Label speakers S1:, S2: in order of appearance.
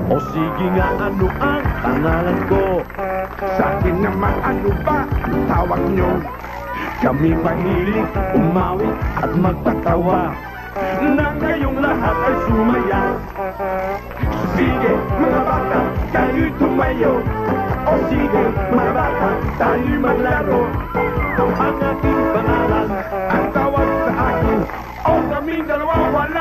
S1: O sige nga, ano ang pangalan ko?
S2: Sa akin naman ano ba tawag nyo?
S1: Kami mahilig umawi at magpatawa nang kayong lahat ay sumaya.
S2: Sige mga bata, kayo'y tumayo. O sige mga bata, tayo'y maglaro.
S1: Ang aking pangalan